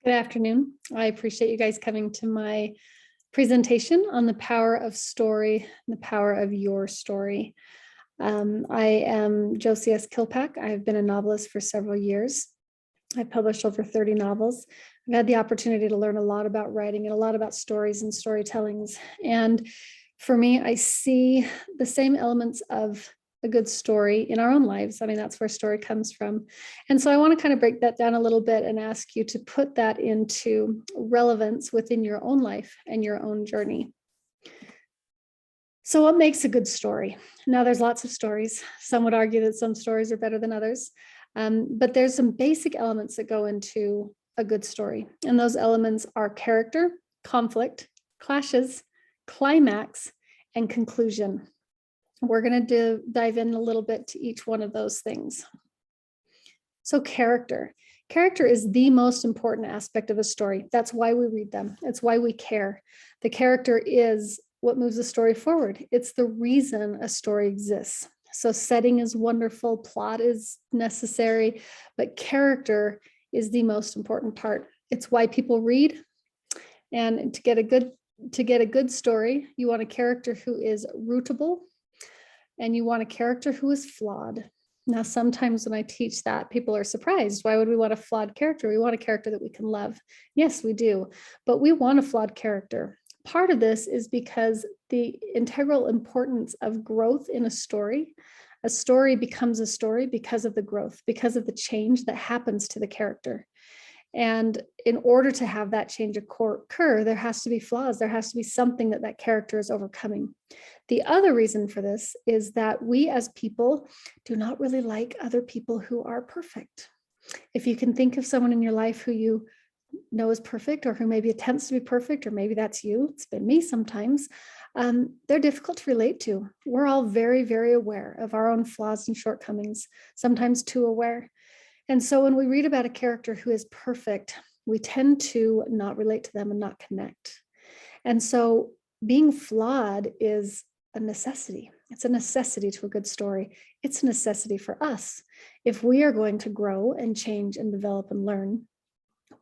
Good afternoon. I appreciate you guys coming to my presentation on the power of story and the power of your story. I am Josi Kilpack. I've been a novelist for several years. I've published over 30 novels. I've had the opportunity to learn a lot about writing and a lot about stories and storytellings. And for me, I see the same elements of a good story in our own lives. I mean, that's where story comes from. And so I want to kind of break that down a little bit and ask you to put that into relevance within your own life and your own journey. So what makes a good story? Now, there's lots of stories. Some would argue that some stories are better than others. But there's some basic elements that go into a good story. And those elements are character, conflict, clashes, climax, and conclusion. We're going to dive in a little bit to each one of those things. So character. Character is the most important aspect of a story. That's why we read them. It's why we care. The character is what moves the story forward. It's the reason a story exists. So setting is wonderful, plot is necessary, but character is the most important part. It's why people read. And to get a good story, you want a character who is rootable, and you want a character who is flawed. Now, sometimes when I teach that, people are surprised. Why would we want a flawed character? We want a character that we can love. Yes, we do, but we want a flawed character. Part of this is because the integral importance of growth in a story becomes a story because of the growth, because of the change that happens to the character. And in order to have that change occur, there has to be flaws. There has to be something that character is overcoming. The other reason for this is that we as people do not really like other people who are perfect. If you can think of someone in your life who you know is perfect, or who maybe attempts to be perfect, or maybe that's you, it's been me sometimes, they're difficult to relate to. We're all very, very aware of our own flaws and shortcomings, sometimes too aware. And so when we read about a character who is perfect, we tend to not relate to them and not connect. And so being flawed is a necessity. It's a necessity to a good story. It's a necessity for us. If we are going to grow and change and develop and learn,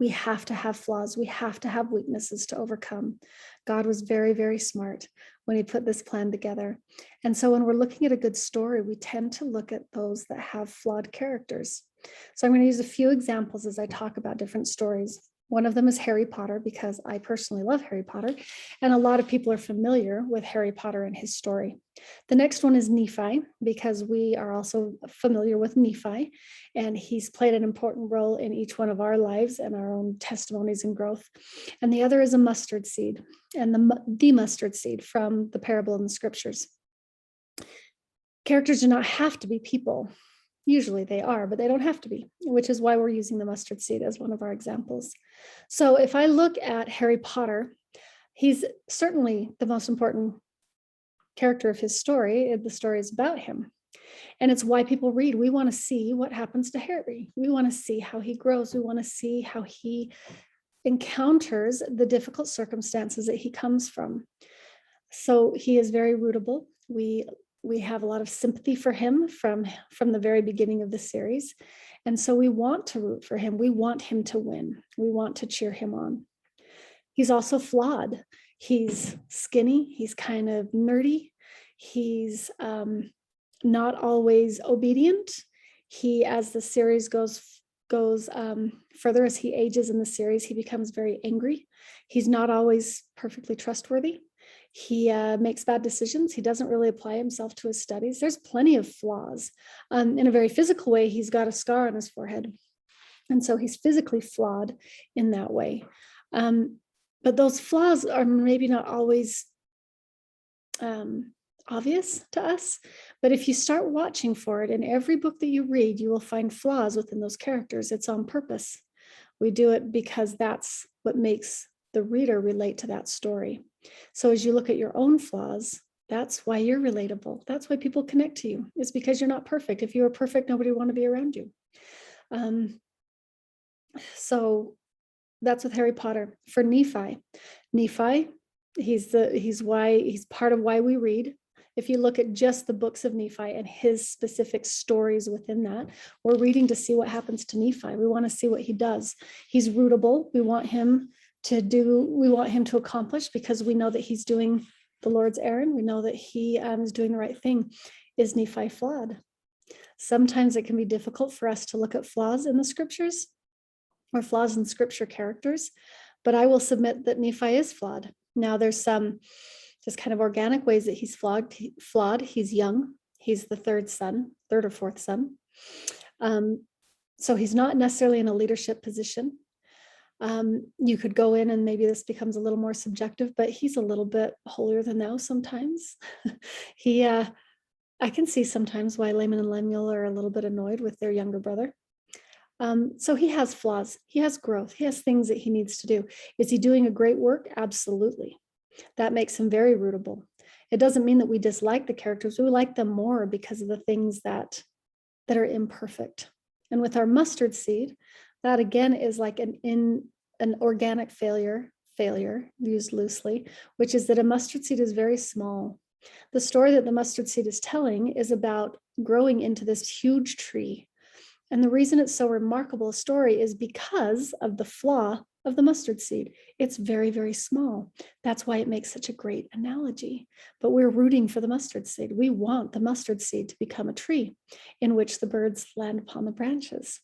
we have to have flaws. We have to have weaknesses to overcome. God was very, very smart when he put this plan together. And so when we're looking at a good story, we tend to look at those that have flawed characters. So I'm going to use a few examples as I talk about different stories. One of them is Harry Potter, because I personally love Harry Potter, and a lot of people are familiar with Harry Potter and his story. The next one is Nephi, because we are also familiar with Nephi, and he's played an important role in each one of our lives and our own testimonies and growth. And the other is a mustard seed, and the mustard seed from the parable in the scriptures. Characters do not have to be people. Usually they are, but they don't have to be, which is why we're using the mustard seed as one of our examples. So if I look at Harry Potter, he's certainly the most important character of his story. The story is about him. And it's why people read. We want to see what happens to Harry. We want to see how he grows. We want to see how he encounters the difficult circumstances that he comes from. So he is very rootable. We have a lot of sympathy for him from the very beginning of the series. And so we want to root for him. We want him to win. We want to cheer him on. He's also flawed. He's skinny. He's kind of nerdy. He's not always obedient. He, as the series goes further, as he ages in the series, he becomes very angry. He's not always perfectly trustworthy. He makes bad decisions. He doesn't really apply himself to his studies. There's plenty of flaws. In a very physical way, he's got a scar on his forehead. And so he's physically flawed in that way. But those flaws are maybe not always obvious to us. But if you start watching for it, in every book that you read, you will find flaws within those characters. It's on purpose. We do it because that's what makes the reader relate to that story. So as you look at your own flaws, that's why you're relatable. That's why people connect to you. It's because you're not perfect. If you were perfect, nobody would want to be around you. So that's with Harry Potter. For Nephi, he's part of why we read. If you look at just the books of Nephi and his specific stories within that, we're reading to see what happens to Nephi. We want to see what he does. He's rootable. We want him to accomplish, because we know that he's doing the Lord's errand. We know that he is doing the right thing. Is Nephi flawed? Sometimes it can be difficult for us to look at flaws in the scriptures or flaws in scripture characters, but I will submit that Nephi is flawed. Now, there's some just kind of organic ways that he's flawed. He's young. He's the third or fourth son. So he's not necessarily in a leadership position. You could go in and maybe this becomes a little more subjective, but he's a little bit holier than thou sometimes. I can see sometimes why Laman and Lemuel are a little bit annoyed with their younger brother. So he has flaws. He has growth. He has things that he needs to do. Is he doing a great work? Absolutely. That makes him very rootable. It doesn't mean that we dislike the characters. We like them more because of the things that are imperfect. And with our mustard seed, that again is like an organic failure used loosely, which is that a mustard seed is very small. The story that the mustard seed is telling is about growing into this huge tree. And the reason it's so remarkable a story is because of the flaw of the mustard seed. It's very, very small. That's why it makes such a great analogy. But we're rooting for the mustard seed. We want the mustard seed to become a tree in which the birds land upon the branches.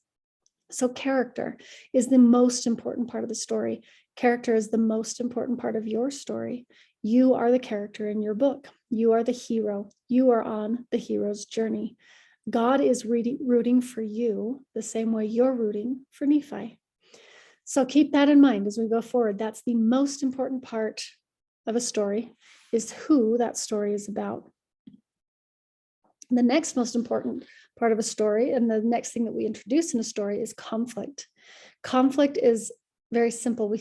So character is the most important part of the story. Character is the most important part of your story. You are the character in your book. You are the hero. You are on the hero's journey. God is rooting for you the same way you're rooting for Nephi. So keep that in mind as we go forward. That's the most important part of a story, is who that story is about. The next most important part of a story, and the next thing that we introduce in a story, is conflict. Conflict is very simple.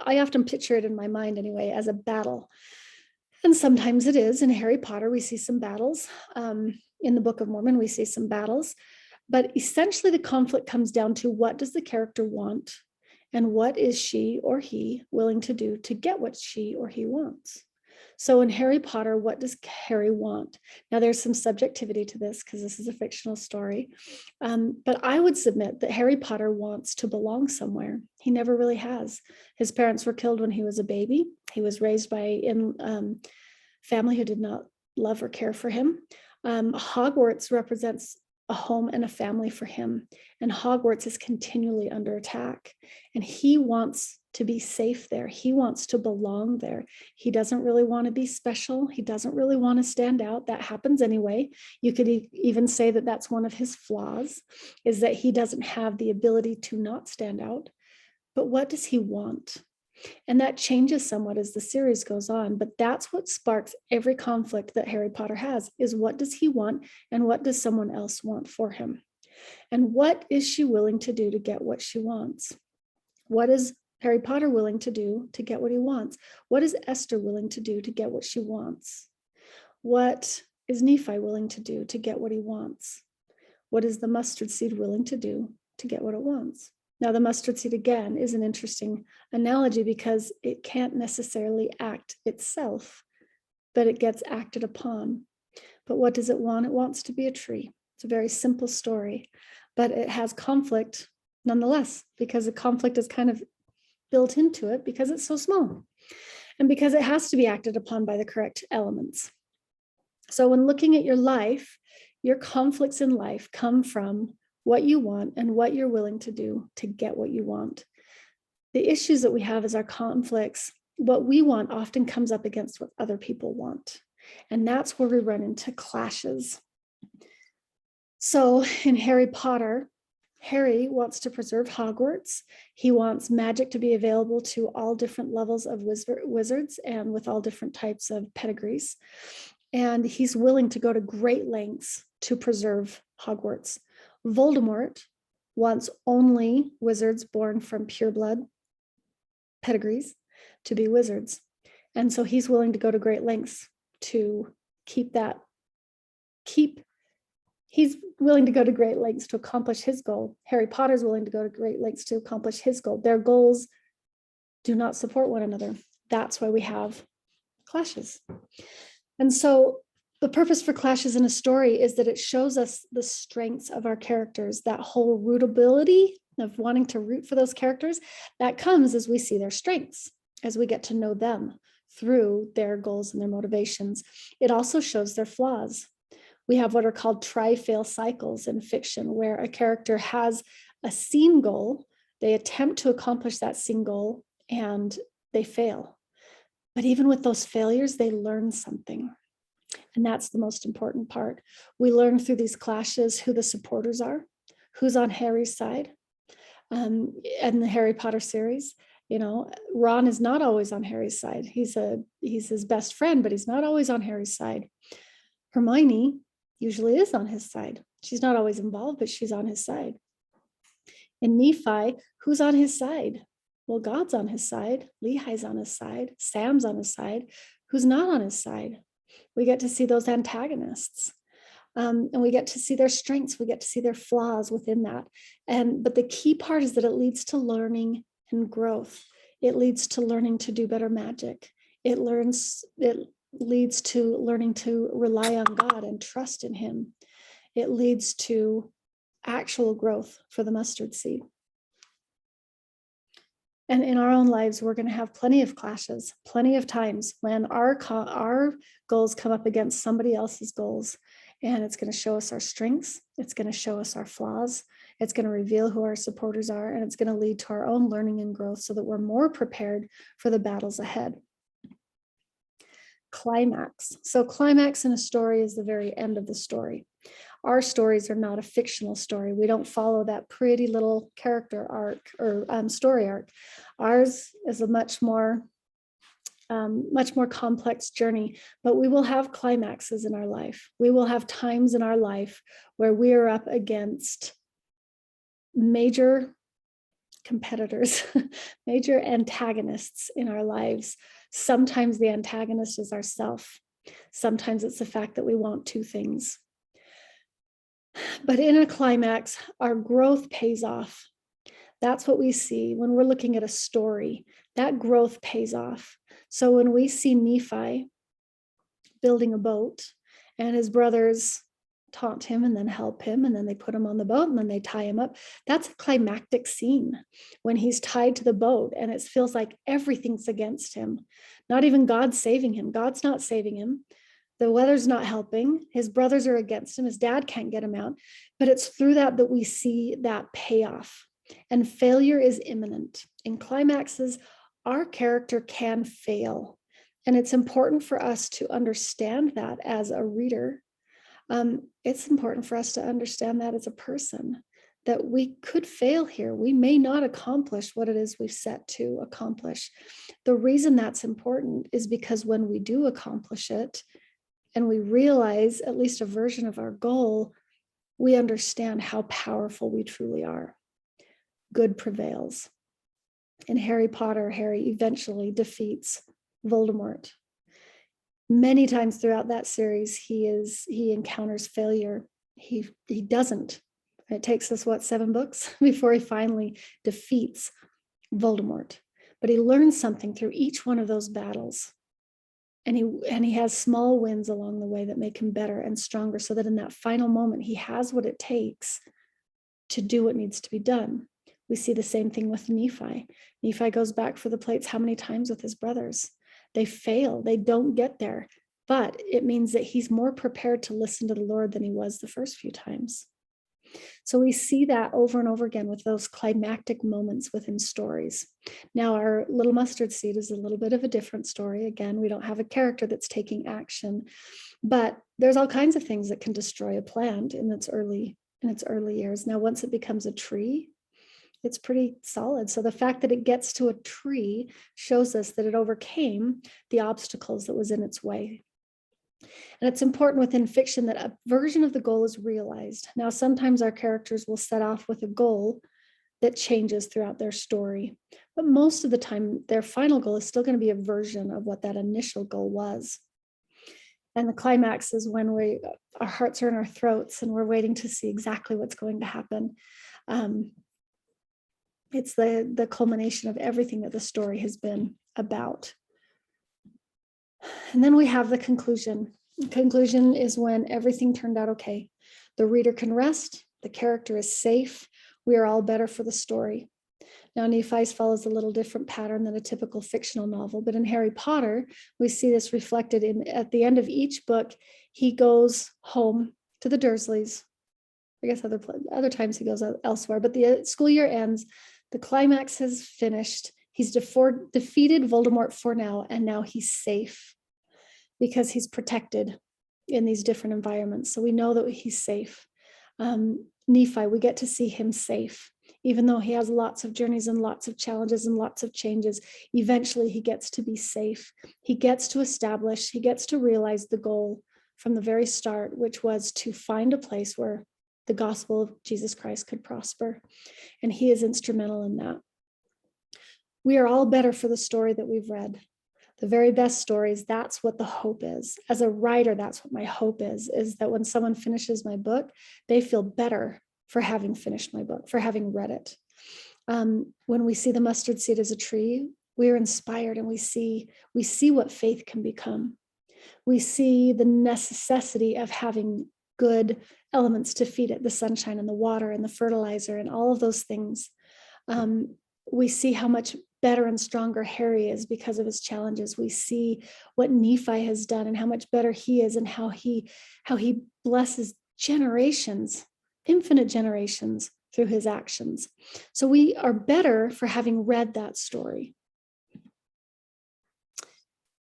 I often picture it in my mind anyway as a battle. And sometimes it is. In Harry Potter, we see some battles. In the Book of Mormon, we see some battles. But essentially, the conflict comes down to, what does the character want? And what is she or he willing to do to get what she or he wants? So in Harry Potter, what does Harry want? Now, there's some subjectivity to this because this is a fictional story. But I would submit that Harry Potter wants to belong somewhere. He never really has. His parents were killed when he was a baby. He was raised by a family who did not love or care for him. Hogwarts represents a home and a family for him. And Hogwarts is continually under attack. And he wants to be safe there. He wants to belong there. He doesn't really want to be special. He doesn't really want to stand out. That happens anyway. You could even say that that's one of his flaws, is that he doesn't have the ability to not stand out. But what does he want? And that changes somewhat as the series goes on, but that's what sparks every conflict that Harry Potter has, is what does he want and what does someone else want for him? And what is she willing to do to get what she wants? What is Harry Potter willing to do to get what he wants? What is Esther willing to do to get what she wants? What is Nephi willing to do to get what he wants? What is the mustard seed willing to do to get what it wants? Now, the mustard seed, again, is an interesting analogy because it can't necessarily act itself, but it gets acted upon. But what does it want? It wants to be a tree. It's a very simple story, but it has conflict nonetheless, because the conflict is kind of built into it because it's so small and because it has to be acted upon by the correct elements. So when looking at your life, your conflicts in life come from what you want and what you're willing to do to get what you want. The issues that we have is our conflicts. What we want often comes up against what other people want. And that's where we run into clashes. So in Harry Potter, Harry wants to preserve Hogwarts. He wants magic to be available to all different levels of wizards and with all different types of pedigrees. And he's willing to go to great lengths to preserve Hogwarts. Voldemort wants only wizards born from pure blood pedigrees to be wizards. And so he's willing to go to great lengths to he's willing to go to great lengths to accomplish his goal. Harry Potter's willing to go to great lengths to accomplish his goal. Their goals do not support one another. That's why we have clashes. And so The purpose for clashes in a story is that it shows us the strengths of our characters, that whole rootability of wanting to root for those characters, that comes as we see their strengths, as we get to know them through their goals and their motivations. It also shows their flaws. We have what are called try-fail cycles in fiction, where a character has a scene goal, they attempt to accomplish that scene goal, and they fail. But even with those failures, they learn something. And that's the most important part. We learn through these clashes who the supporters are, who's on Harry's side. And the Harry Potter series, Ron is not always on Harry's side. He's his best friend, but he's not always on Harry's side. Hermione usually is on his side. She's not always involved, but she's on his side. In Nephi, who's on his side? Well, God's on his side. Lehi's on his side. Sam's on his side. Who's not on his side? We get to see those antagonists. And we get to see their strengths. We get to see their flaws within that. But the key part is that it leads to learning and growth. It leads to learning to do better magic. It leads to learning to rely on God and trust in him. It leads to actual growth for the mustard seed. And in our own lives, we're going to have plenty of clashes, plenty of times when our goals come up against somebody else's goals. And it's going to show us our strengths. It's going to show us our flaws. It's going to reveal who our supporters are. And it's going to lead to our own learning and growth so that we're more prepared for the battles ahead. Climax. So climax in a story is the very end of the story. Our stories are not a fictional story. We don't follow that pretty little character arc or story arc. Ours is a much more complex journey, but we will have climaxes in our life. We will have times in our life where we are up against major competitors, major antagonists in our lives. Sometimes the antagonist is ourself. Sometimes it's the fact that we want two things. But in a climax, our growth pays off. That's what we see when we're looking at a story. That growth pays off. So when we see Nephi building a boat and his brothers taunt him and then help him, and then they put him on the boat and then they tie him up, that's a climactic scene when he's tied to the boat and it feels like everything's against him. Not even God saving him. God's not saving him. The weather's not helping. His brothers are against him. His dad can't get him out. But it's through that we see that payoff. And failure is imminent. In climaxes, our character can fail. And it's important for us to understand that as a reader. It's important for us to understand that as a person, that we could fail here. We may not accomplish what it is we've set to accomplish. The reason that's important is because when we do accomplish it, and we realize at least a version of our goal, we understand how powerful we truly are. Good prevails. In Harry Potter, Harry eventually defeats Voldemort. Many times throughout that series, he encounters failure. He doesn't. It takes us, 7 books before he finally defeats Voldemort. But he learns something through each one of those battles. And he has small wins along the way that make him better and stronger, so that in that final moment, he has what it takes to do what needs to be done. We see the same thing with Nephi. Nephi goes back for the plates how many times with his brothers? They fail. They don't get there. But it means that he's more prepared to listen to the Lord than he was the first few times. So we see that over and over again with those climactic moments within stories. Now, our little mustard seed is a little bit of a different story. Again, we don't have a character that's taking action, but there's all kinds of things that can destroy a plant in its early years. Now, once it becomes a tree, it's pretty solid. So the fact that it gets to a tree shows us that it overcame the obstacles that was in its way. And it's important within fiction that a version of the goal is realized. Now, sometimes our characters will set off with a goal that changes throughout their story, but most of the time, their final goal is still going to be a version of what that initial goal was. And the climax is when our hearts are in our throats and we're waiting to see exactly what's going to happen. It's the culmination of everything that the story has been about. And then we have the conclusion. Conclusion is when everything turned out okay. The reader can rest, the character is safe, we are all better for the story. Now, Nephi's follows a little different pattern than a typical fictional novel, but in Harry Potter, we see this reflected at the end of each book. He goes home to the Dursleys. I guess other times he goes elsewhere, but the school year ends. The climax has finished. He's defeated Voldemort for now, and now he's safe because he's protected in these different environments. So we know that he's safe. Nephi, we get to see him safe. Even though he has lots of journeys and lots of challenges and lots of changes, eventually he gets to be safe. He gets to establish, he gets to realize the goal from the very start, which was to find a place where the gospel of Jesus Christ could prosper. And he is instrumental in that. We are all better for the story that we've read. The very best stories, that's what the hope is. As a writer, that's what my hope is that when someone finishes my book, they feel better for having finished my book, for having read it. When we see the mustard seed as a tree, we are inspired and we see what faith can become. We see the necessity of having good elements to feed it, the sunshine and the water and the fertilizer and all of those things. We see how much better and stronger Harry is because of his challenges. We see what Nephi has done and how much better he is and how he blesses generations, infinite generations through his actions. So we are better for having read that story.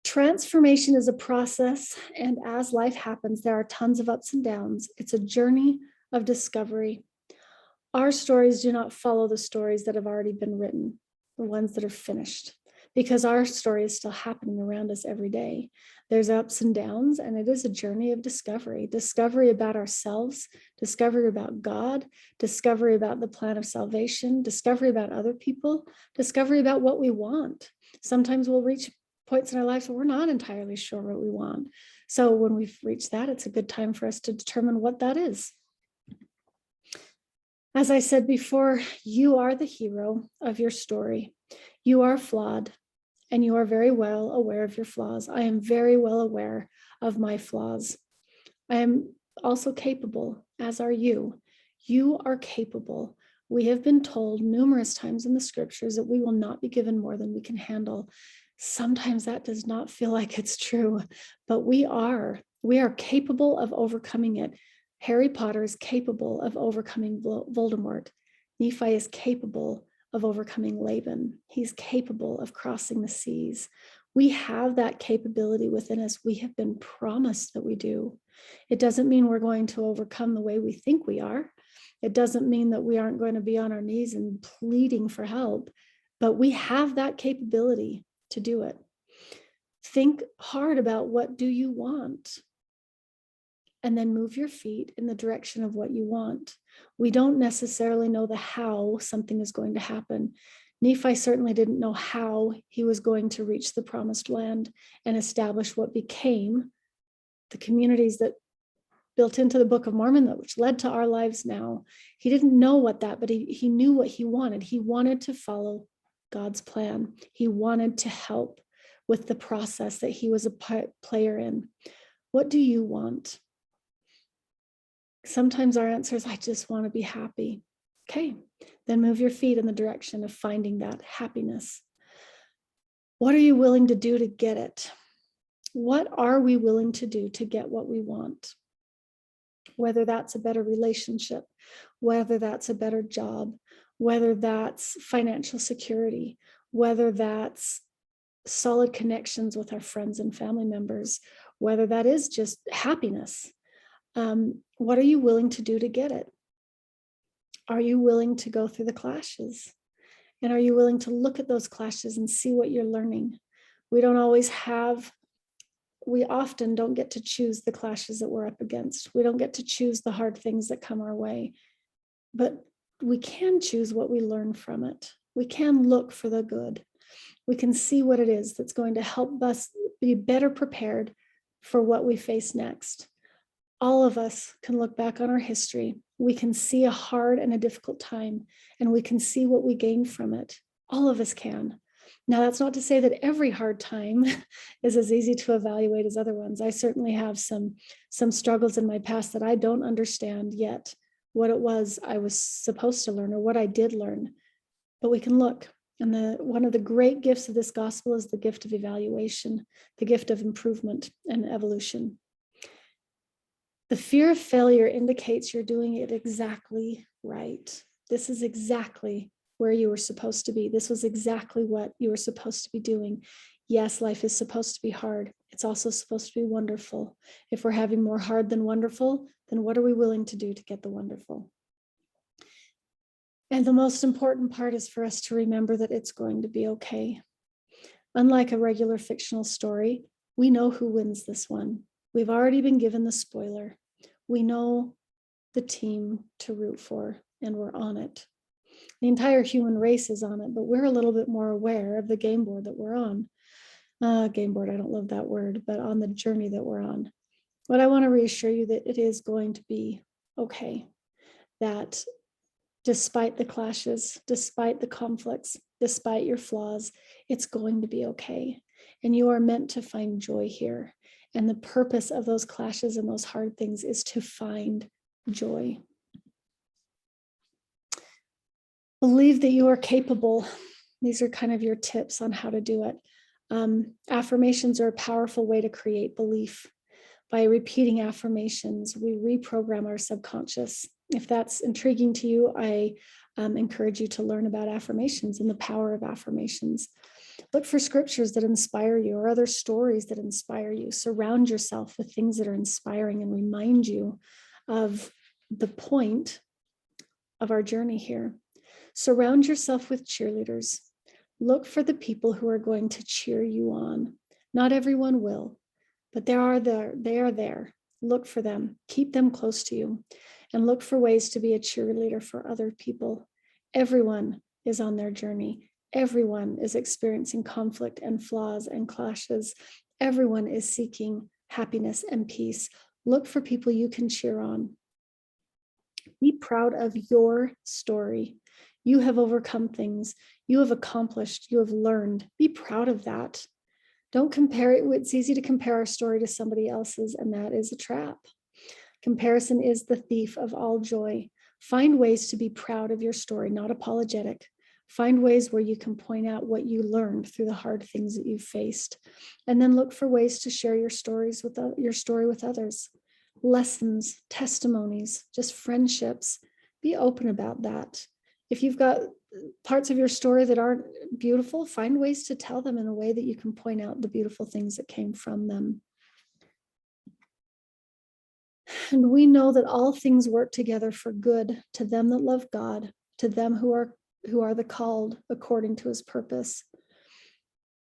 Transformation is a process, and as life happens, there are tons of ups and downs. It's a journey of discovery. Our stories do not follow the stories that have already been written, the ones that are finished, because our story is still happening around us every day. There's ups and downs, and it is a journey of discovery about ourselves, discovery about God, discovery about the plan of salvation, discovery about other people, discovery about what we want. Sometimes we'll reach points in our lives where we're not entirely sure what we want. So when we've reached that, it's a good time for us to determine what that is. As I said before, you are the hero of your story. You are flawed, and you are very well aware of your flaws. I am very well aware of my flaws. I am also capable, as are you. You are capable. We have been told numerous times in the scriptures that we will not be given more than we can handle. Sometimes that does not feel like it's true, but we are capable of overcoming it. Harry Potter is capable of overcoming Voldemort. Nephi is capable of overcoming Laban. He's capable of crossing the seas. We have that capability within us. We have been promised that we do. It doesn't mean we're going to overcome the way we think we are. It doesn't mean that we aren't going to be on our knees and pleading for help, but we have that capability to do it. Think hard about what do you want, and then move your feet in the direction of what you want. We don't necessarily know the how something is going to happen. Nephi certainly didn't know how he was going to reach the promised land and establish what became the communities that built into the Book of Mormon, which led to our lives now. He didn't know what that, but he knew what he wanted. He wanted to follow God's plan. He wanted to help with the process that he was a player in. What do you want? Sometimes our answer is, I just want to be happy. Okay, then move your feet in the direction of finding that happiness. What are you willing to do to get it? What are we willing to do to get what we want? Whether that's a better relationship, whether that's a better job, whether that's financial security, whether that's solid connections with our friends and family members, whether that is just happiness. What are you willing to do to get it? Are you willing to go through the clashes? And are you willing to look at those clashes and see what you're learning? We often don't get to choose the clashes that we're up against. We don't get to choose the hard things that come our way, but we can choose what we learn from it. We can look for the good. We can see what it is that's going to help us be better prepared for what we face next. All of us can look back on our history. We can see a hard and a difficult time, and we can see what we gained from it. All of us can. Now, that's not to say that every hard time is as easy to evaluate as other ones. I certainly have some struggles in my past that I don't understand yet what it was I was supposed to learn or what I did learn. But we can look. And one of the great gifts of this gospel is the gift of evaluation, the gift of improvement and evolution. The fear of failure indicates you're doing it exactly right. This is exactly where you were supposed to be. This was exactly what you were supposed to be doing. Yes, life is supposed to be hard. It's also supposed to be wonderful. If we're having more hard than wonderful, then what are we willing to do to get the wonderful? And the most important part is for us to remember that it's going to be okay. Unlike a regular fictional story, we know who wins this one. We've already been given the spoiler. We know the team to root for, and we're on it. The entire human race is on it, but we're a little bit more aware of the game board that we're on. Game board, I don't love that word, but on the journey that we're on. But I want to reassure you that it is going to be okay. That despite the clashes, despite the conflicts, despite your flaws, it's going to be okay. And you are meant to find joy here. And the purpose of those clashes and those hard things is to find joy. Believe that you are capable. These are kind of your tips on how to do it. Affirmations are a powerful way to create belief. By repeating affirmations, we reprogram our subconscious. If that's intriguing to you, I encourage you to learn about affirmations and the power of affirmations. Look for scriptures that inspire you or other stories that inspire you. Surround yourself with things that are inspiring and remind you of the point of our journey here. Surround yourself with cheerleaders. Look for the people who are going to cheer you on. Not everyone will, but they are there. Look for them. Keep them close to you. And look for ways to be a cheerleader for other people. Everyone is on their journey. Everyone is experiencing conflict and flaws and clashes. Everyone is seeking happiness and peace. Look for people you can cheer on. Be proud of your story. You have overcome things. You have accomplished. You have learned. Be proud of that. Don't compare it. It's easy to compare our story to somebody else's, and that is a trap. Comparison is the thief of all joy. Find ways to be proud of your story, not apologetic. Find ways where you can point out what you learned through the hard things that you've faced. And then look for ways to share your story with others. Lessons, testimonies, just friendships. Be open about that. If you've got parts of your story that aren't beautiful, find ways to tell them in a way that you can point out the beautiful things that came from them. And we know that all things work together for good to them that love God, to them who are the called according to his purpose.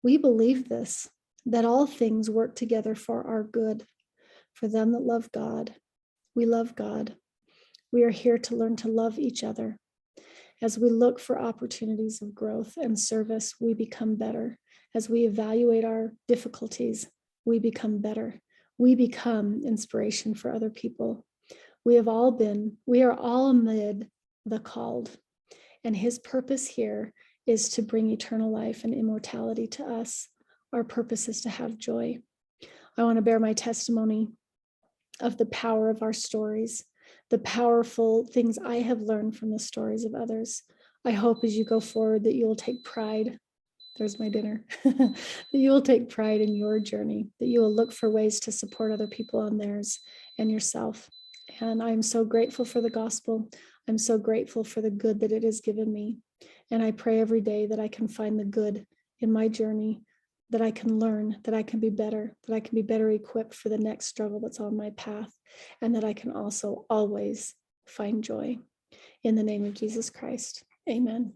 We believe this, that all things work together for our good, for them that love God. We love God. We are here to learn to love each other. As we look for opportunities of growth and service, we become better. As we evaluate our difficulties, we become better. We become inspiration for other people. We are all amid the called. And his purpose here is to bring eternal life and immortality to us. Our purpose is to have joy. I want to bear my testimony of the power of our stories, the powerful things I have learned from the stories of others. I hope as you go forward that you will take pride. There's my dinner. That you will take pride in your journey, that you will look for ways to support other people on theirs and yourself. And I'm so grateful for the gospel. I'm so grateful for the good that it has given me. And I pray every day that I can find the good in my journey, that I can learn, that I can be better, that I can be better equipped for the next struggle that's on my path, and that I can also always find joy. In the name of Jesus Christ, amen.